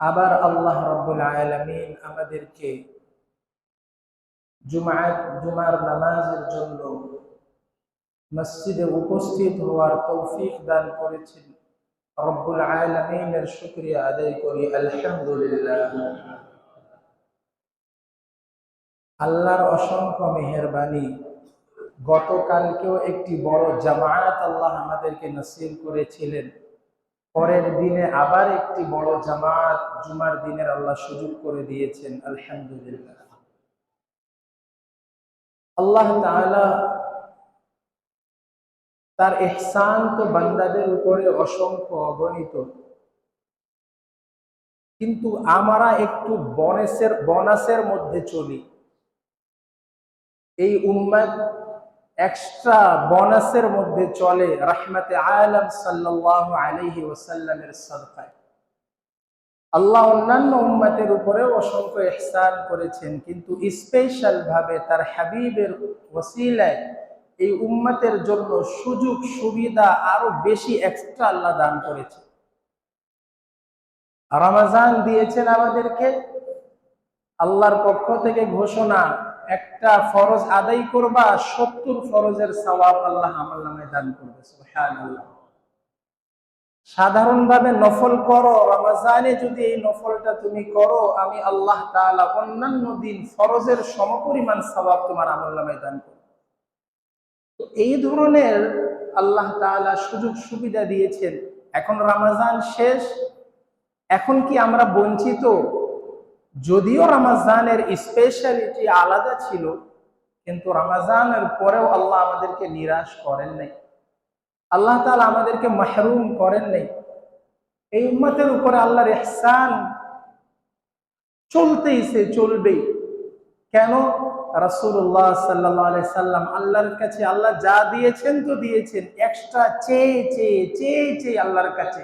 আবার আল্লাহ রাব্বুল আলামিন আমাদেরকে জুমার নামাজের জন্য মসজিদে উপস্থিত হওয়ার তৌফিক দান করেছেন। রব্বুল আলামিনের শুকরিয়া আদায় করি, আলহামদুলিল্লাহ। আল্লাহর অসংখ্য মেহেরবানি, গতকালকেও একটি বড় জামায়াত আল্লাহ আমাদেরকে নসিব করেছিলেন। পরের দিনে আবার একটি বড় জামাত জুমার দিনের আল্লাহ সুযোগ করে দিয়েছেন, আলহামদুলিল্লাহ। আল্লাহ তাআলা তার ইহসান তো বান্দাদের উপরে অসংখ্য অগণিত, কিন্তু আমরা একটু বোনাসের মধ্যে চলি। এই উম্মত এক্সট্রা বোনাসের মধ্যে চলে রাহমাতে আলম সাল্লাল্লাহু আলাইহি ওয়াসাল্লামের সাদকায়। আল্লাহ অন্যান্য উম্মতের উপরেও অসংখ্য ইহসান করেছেন, কিন্তু স্পেশাল ভাবে তার হাবিবের ওসিলায় এই উম্মতের জন্য সুযোগ সুবিধা আরো বেশি এক্সট্রা আল্লাহ দান করেছে। রমজান দিয়েছেন আমাদেরকে, আল্লাহর পক্ষ থেকে ঘোষণা, একটা ফরজ আদায় করবা 70 ফরজের সওয়াব আল্লাহ আমলনামায় দান করবে। সুবহানাল্লাহ। সাধারণভাবে নফল করো, রমজানে যদি এই নফলটা তুমি করো, আমি আল্লাহ তাআলা অন্যান্য দিন ফরজের সমপরিমাণ সওয়াব তোমার আমলনামায় দান করব। তো এই ধরনের আল্লাহ তাআলা সুযোগ সুবিধা দিয়েছেন। এখন রমজান শেষ, এখন কি আমরা বঞ্চিত? যদিও রমজানের স্পেশালিটি আলাদা ছিল, কিন্তু রমজানের পরেও আল্লাহ আমাদেরকে নিরাশ করেন নাই, আল্লাহ তাআলা আমাদেরকে মাহরুম করেন নাই। এই উম্মতের উপরে আল্লাহর ইহসান চলবেই। কেন? রাসূলুল্লাহ সাল্লাল্লাহু আলাইহি সাল্লাম আল্লাহর কাছে, আল্লাহ যা দিয়েছেন তো দিয়েছেন, এক্সট্রা চেয়ে আল্লাহর কাছে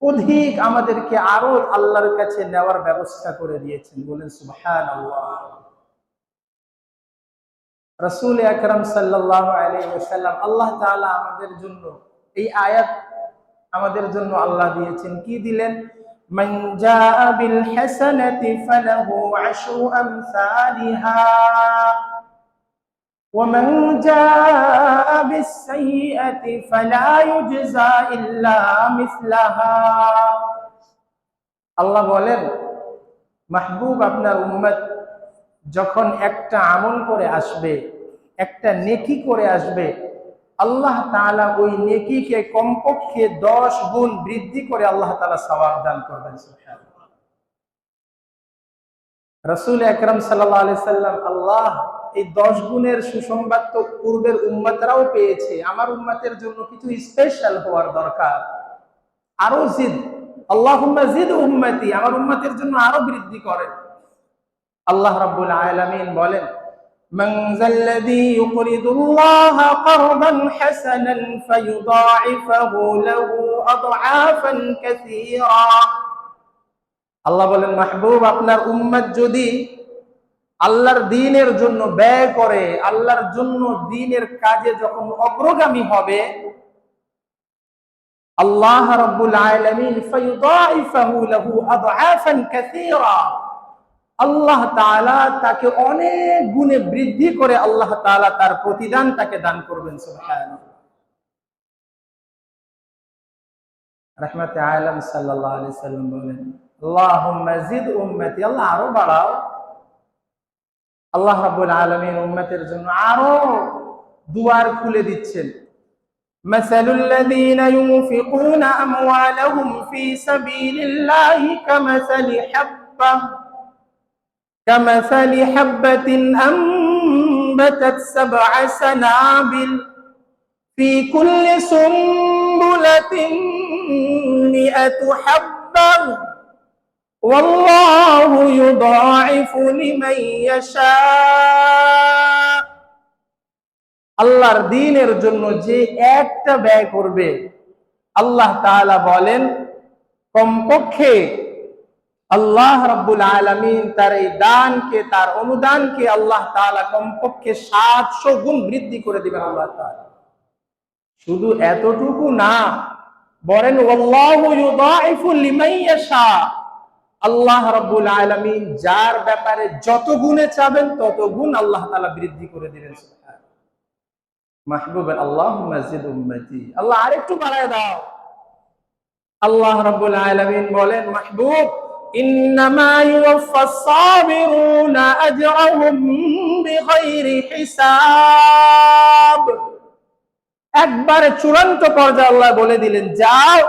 অধিক আমাদেরকে আরো আল্লাহর কাছে নেওয়ার ব্যবস্থা করে দিয়েছেন। বলেন সুবহানাল্লাহ। রাসূল আকরাম সাল্লাল্লাহু আলাইহি ওয়াসাল্লাম, আল্লাহ তাআলা আমাদের জন্য এই আয়াত আমাদের জন্য আল্লাহ দিয়েছেন। কি দিলেন? মান জাআ বিল হাসানাতি ফালাহু আশরু আমসালিহা ওয়া মান জাআ বিস সাইয়্যাতি ফালা ইউজজা ইল্লা মিসলাহা। আল্লাহ বলেন, মাহবুব আপনার উম্মত যখন একটা আমল করে আসবে, একটা নেকি করে আসবে, আল্লাহ তাআলা ওই নেকিকে কমপক্ষে 10 গুণ বৃদ্ধি করে আল্লাহ তাআলা সওয়াব দান করবেন। সুবহানাল্লাহ। রাসূল আকরাম সাল্লাল্লাহু আলাইহি সাল্লাম, আল্লাহ এই 10 গুণের সুসংবাদ তো পূর্বের উম্মতরাও পেয়েছে, আমার উম্মতের জন্য কিছু স্পেশাল হওয়ার দরকার, আরো জিদ, আল্লাহুম্মা জিদ উম্মতি, আমার উম্মতের জন্য আরো বৃদ্ধি করেন। আল্লাহ রাব্বুল আলামিন বলেন, মান যাল্লাযী ইউকরিদুল্লাহা কারদান হাসানান ফায়ুদাঈফাহু লাহু আদআফান কাসীরা। আল্লাহ বলেন, মাহবুব আপনার উম্মত যদি আল্লাহর দ্বীনের জন্য ব্যয় করে, আল্লাহর জন্য দ্বীনের কাজে যখন অগ্রগামী হবে, আল্লাহ রাব্বুল আলামিন ফায়ুদাঈফাহু লাহু আদআফান কাসীরা, আল্লাহ তাআলা তাকে অনেক গুণে বৃদ্ধি করে আল্লাহ তাআলা তার প্রতিদান তাকে দান করবেন। সুবহানাল্লাহ। রাহমাতে আলম সাল্লাল্লাহু আলাইহি সাল্লাম বলেন, আল্লাহুম্মা জিদ উম্মতি, আল্লাহ আরো বাড়াও। আল্লাহ রাব্বুল আলামিন উম্মতের জন্য আরো দুয়ার খুলে দিচ্ছেন। মাসালুল লাযীনা ইউনফিকুনা আমওয়ালাহুম ফী সাবিলিল্লাহি كمثل حبة أنبتت 7 سنابل في كل سنبلة 100 حبة والله يضاعف لمن يشاء। আল্লাহর দ্বীনের জন্য যে একটা ব্যয় করবে, আল্লাহ তাআলা বলেন কমপক্ষে আল্লাহ রাব্বুল আলামিন তার এই দানকে, তার অনুদানকে আল্লাহ তাআলা কমপক্ষে 700 গুণ বৃদ্ধি করে দিবেন আল্লাহ তাআলা। শুধু এতটুকু না, বলেন ওয়াল্লাহু ইউদাঈফু লিমান ইয়াশা, আল্লাহ রাব্বুল আলামিন যার ব্যাপারে যত গুণে চাবেন তত গুণ আল্লাহ তাআলা বৃদ্ধি করে দিবেন। সুবহানাল্লাহ। মাহবুব আল্লাহুম্মা জিদ উম্মতি, আল্লাহ আরেকটু বাড়ায় দাও। আল্লাহ রাব্বুল আলামিন বলেন, মাহবুব ইন্নামা ইউওয়াফাস সাবিরুনা আজরাহুম বিগাইরি হিসাব। একবারে চূড়ান্ত পর্যায়ে আল্লাহ বলে দিলেন, যাও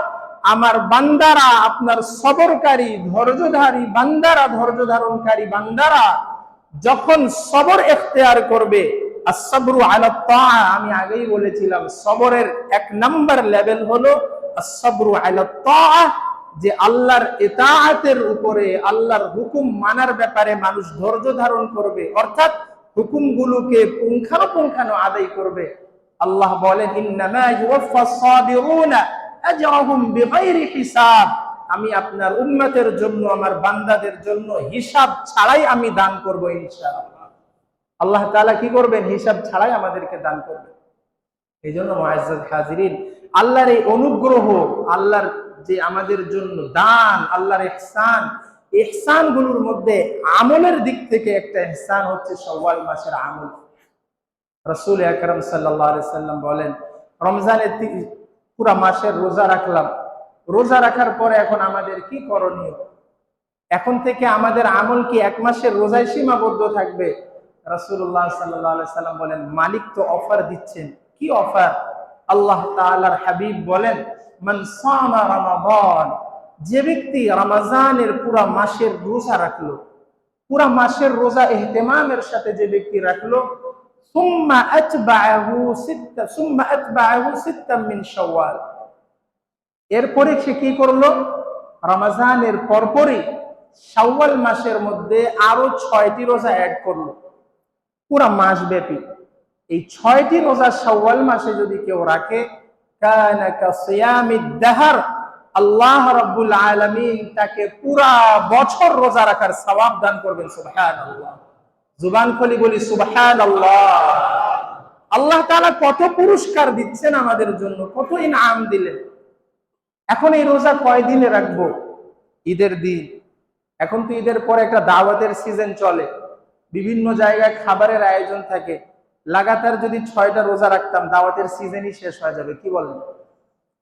আমার বান্দারা, আপনার সবরকারী ধৈর্যধারী বান্দারা, ধৈর্য ধারণকারী বান্দারা যখন সবর ইখতিয়ার করবে, as-sabru ala তাআ, আমি আগেই বলেছিলাম সবরের এক নাম্বার লেভেল হলো as-sabru ala তাআ, যে আল্লাহর ইতাআতের উপরে, আল্লাহর হুকুম মানার ব্যাপারে মানুষ ধৈর্য ধারণ করবে, অর্থাৎ হুকুমগুলোকে পুঙ্খানুপুঙ্খানু আদায় করবে। আল্লাহ বলেন, ইন্নামা ইউওয়াফাস সাবিরুনা আজরাহুম বিগাইরি হিসাব, আমি আপনার উম্মতের জন্য, আমার বান্দাদের জন্য হিসাব ছাড়াই আমি দান করব ইনশাআল্লাহ। আল্লাহ তাআলা কি করবেন? হিসাব ছাড়াই আমাদেরকে দান করবেন। এই জন্য মুআজ্জাজ হাজিরিন, আল্লাহর এই অনুগ্রহ, আল্লাহর যে আমাদের জন্য দান, আল্লাহর ইহসান, ইহসানগুলোর মধ্যে আমলের দিক থেকে একটা ইহসান হচ্ছে শাওয়াল মাসের আমল। রাসূল আকরাম সাল্লাল্লাহু আলাইহি সাল্লাম বলেন, রমজানের পুরা মাসের রোজা রাখলাম, রোজা রাখার পরে এখন আমাদের কি করণীয়? এখন থেকে আমাদের আমল কি এক মাসের রোজায় সীমাবদ্ধ থাকবে? রাসূলুল্লাহ সাল্লাল্লাহু আলাইহি সাল্লাম বলেন, মালিক তো অফার দিচ্ছেন। কি অফার? আল্লাহ তাআলার হাবিব বলেন, মান সামা রমাদান, যে ব্যক্তি রমজানের পুরা মাসের রোজা রাখলো, পুরা মাসের রোজা ইহতিমামের সাথে যে ব্যক্তি রাখলো, সুম্মা আতবাআহু সিত্তাম মিন শাওয়াল, এরপরে সে কি করলো? রমজানের পরপরই শাওয়াল মাসের মধ্যে আরো 6টি রোজা অ্যাড করলো পুরা মাস ব্যাপী। এই 6টি রোজা শাওয়াল মাসে যদি কেউ রাখে, কানা কাসিয়ামিদ দাহর, আল্লাহ রাব্বুল আলামিন তাকে পুরা বছর রোজা রাখার সওয়াব দান করবেন। সুবহানাল্লাহ, জুবান খুলি বলি সুবহানাল্লাহ। আল্লাহ তাআলা কত পুরস্কার দিচ্ছেন আমাদের জন্য, কত ইনাম দিলেন। এখন এই রোজা কয়দিনে রাখবো? ঈদের দিন। এখন তো ঈদের পরে একটা দাওয়াতের সিজন চলে, বিভিন্ন জায়গায় খাবারের আয়োজন থাকে। লাগাতার যদি 6টা রোজা রাখতাম, দাওয়াতের সিজনই শেষ হয়ে যাবে। কি বলেন?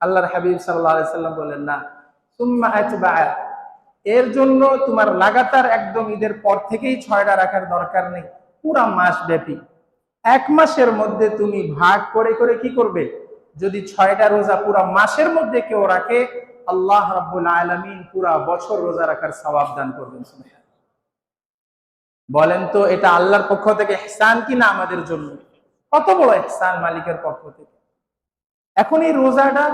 আল্লাহর হাবিব সাল্লাল্লাহু আলাইহি সাল্লাম বলেন, না, সুম্মা আতবাআ, এর জন্য তোমার লাগাতার একদম ঈদের পর থেকেই 6টা রাখার দরকার নেই, পুরা মাস ব্যাপী। এক মাসের মধ্যে তুমি ভাগ করে করে কি করবে? যদি 6টা রোজা পুরা মাসের মধ্যে কেউ রাখে, আল্লাহ রাব্বুল আলামিন পুরা বছর রোজা রাখার সওয়াব দান করবেন। বলেন তো, এটা আল্লাহর পক্ষ থেকে ইহসান কি না আমাদের জন্য? কত বড় ইহসান মালিকের পক্ষ থেকে। এখন এই রোজাটা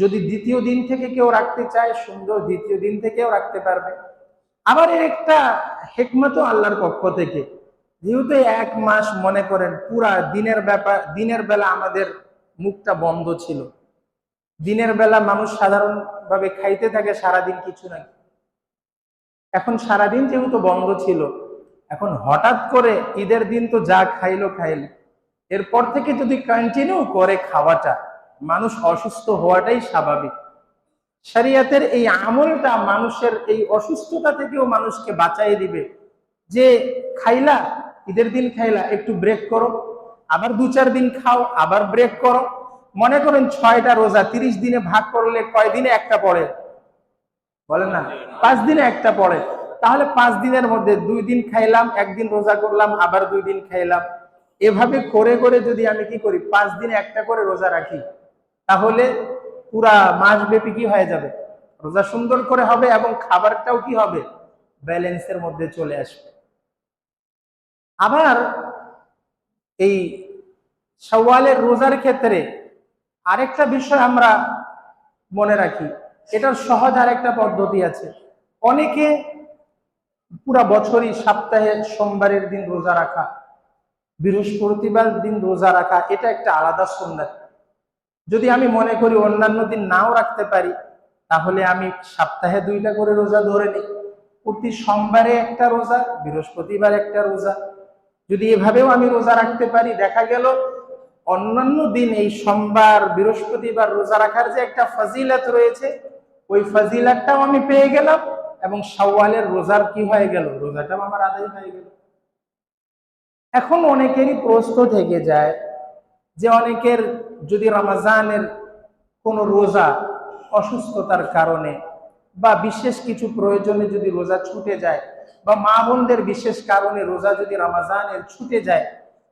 যদি দ্বিতীয় দিন থেকে কেউ রাখতে চায়, সুন্দর, দ্বিতীয় দিন থেকেও রাখতে পারবে। আবার এর একটা হিকমতও আল্লাহর পক্ষ থেকে, যেহেতু এক মাস মনে করেন পুরা দিনের বেলা আমাদের মুখটা বন্ধ ছিল, দিনের বেলা মানুষ সাধারণভাবে খাইতে থাকে সারাদিন কিছু না। এখন সারাদিন যেহেতু বন্ধ ছিল, এখন হঠাৎ করে ঈদের দিন তো যা খাইলো, এরপর থেকে যদি কন্টিনিউ করে খাওয়াটা, মানুষ অসুস্থ হওয়াটাই স্বাভাবিক। শরীয়তের এই আমলটা মানুষের এই অসুস্থতা থেকেও মানুষকে বাঁচাই দিবে। যে খাইলা, ঈদের দিন খাইলা, একটু ব্রেক করো, আবার 2-4 দিন খাও, আবার ব্রেক করো। মনে করেন 6টা রোজা 30 দিনে ভাগ করলে কয় দিনে একটা পড়ে? বলেন না, 5 দিনে একটা পড়ে। তাহলে 5 দিনের মধ্যে 2 দিন খাইলাম, 1 দিন রোজা করলাম, আবার 2 দিন খাইলাম। এভাবে করে করে যদি আমি কি করি, 5 দিনে একটা করে রোজা রাখি, তাহলে পুরা মাস ব্যাপী কি হয়ে যাবে? রোজা সুন্দর করে হবে এবং খাবারটাও কি হবে? ব্যালেন্সের মধ্যে চলে আসবে। আবার এই শাওয়ালের রোজার ক্ষেত্রে আরেকটা বিষয় আমরা মনে রাখি, এটার সহজ আরেকটা পদ্ধতি আছে। অনেকে পুরা বছরই সপ্তাহে সোমবারের দিন রোজা রাখা, বৃহস্পতিবার দিন রোজা রাখা, এটা একটা আলাদা সুন্নাত। যদি আমি মনে করি অন্যান্য দিন নাও রাখতে পারি, তাহলে আমি সপ্তাহে 2টা করে রোজা ধরে নিই। প্রতি সোমবারে একটা রোজা, বৃহস্পতিবার একটা রোজা। যদি এভাবেও আমি রোজা রাখতে পারি, দেখা গেল অন্যান্য দিন এই সোমবার বৃহস্পতিবার রোজা রাখার যে একটা ফজিলত রয়েছে, ওই ফজিলতটাও আমি পেয়ে গেলাম, এবং শাওয়ালের রোজার কি হয়ে গেল, রোজাটাও আমার আদায় হয়ে গেল। এখন অনেকেরই প্রশ্ন থেকে যায় যে অনেকের যদি রমজানের কোনো রোজা অসুস্থতার কারণে বা বিশেষ কিছু প্রয়োজনে যদি রোজা ছুটে যায়, বা মা বোনদের বিশেষ কারণে রোজা যদি রমজানের ছুটে যায়,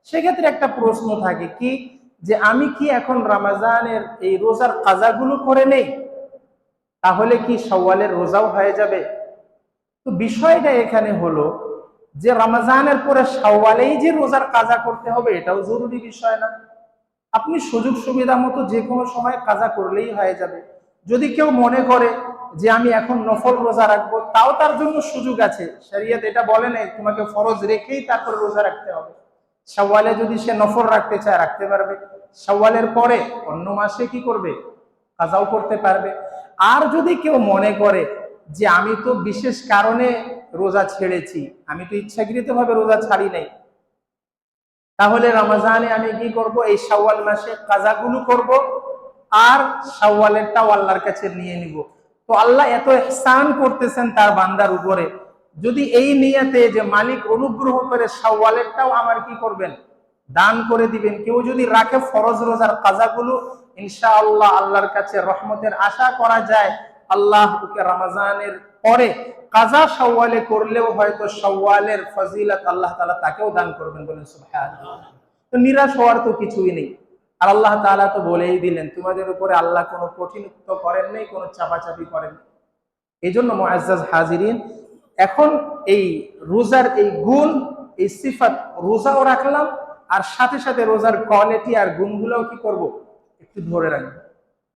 সেক্ষেত্রে একটা প্রশ্ন থাকে কি, যে আমি কি এখন রমজানের এই রোজার কাজাগুলো করে নেই, তাহলে কি শাওয়ালের রোজাও হয়ে যাবে? তো বিষয়টা এখানে হলো যে রমজানের পরে শাওয়ালেই যে রোজার কাজা করতে হবে এটাও জরুরি বিষয় না। আপনি সুযোগ সুবিধা মতো যে কোনো সময় কাজা করলেই হয়ে যাবে। যদি কেউ মনে করে যে আমি এখন নফল রোজা রাখবো, তাও তার জন্য সুযোগ আছে। শরীয়ত এটা বলে নাই তোমাকে ফরজ রেখেই তারপরে রোজা রাখতে হবে। শাওয়ালে যদি সে নফল রাখতে চায় রাখতে পারবে, শাওয়ালের পরে অন্য মাসে কি করবে, কাজাও করতে পারবে। আর যদি কেউ মনে করে যে আমি তো বিশেষ কারণে রোজা ছেড়েছি, আমি তো ইচ্ছাকৃতভাবে রোজা ছাড়ি নাই, তাহলে রমজানে আমি কি করব, এই শাওয়াল মাসে কাজাগুলো করব আর শাওয়ালেরটাও আল্লাহর কাছে নিয়ে নিব। তো আল্লাহ এত ইহসান করতেছেন তার বান্দার উপরে, যদি এই নিয়তে যে মালিক অনুগ্রহ করে শাওয়ালেরটাও আমার কি করবেন, দান করে দিবেন। কেউ যদি রাখে ফরজ রোজার কাজাগুলো, ইনশাআল্লাহ আল্লাহর কাছে রহমতের আশা করা যায় আল্লাহ ওকে রমজানের পরে কাজা শাওয়ালে করলেও হয়তো শাওয়ালের ফজিলত আল্লাহ তাআলা তাকেও দান করবেন, বলেন সুবহানাল্লাহ। তো নিরাশ হওয়ার তো কিছুই নেই। আর আল্লাহ তাআলা তো বলেই দিলেন তোমাদের উপরে আল্লাহ কোনো কঠিনত্ব করেন নাই, কোনো চাপাচাপি করেন। এই জন্য মুআজ্জাজ হাজিরিন, এখন এই রোজার এই গুণ, এই সিফাত, রোজাও রাখলাম আর সাথে সাথে রোজার কোয়ালিটি আর গুণগুলোও কি করব, একটু ধরে রাখবো।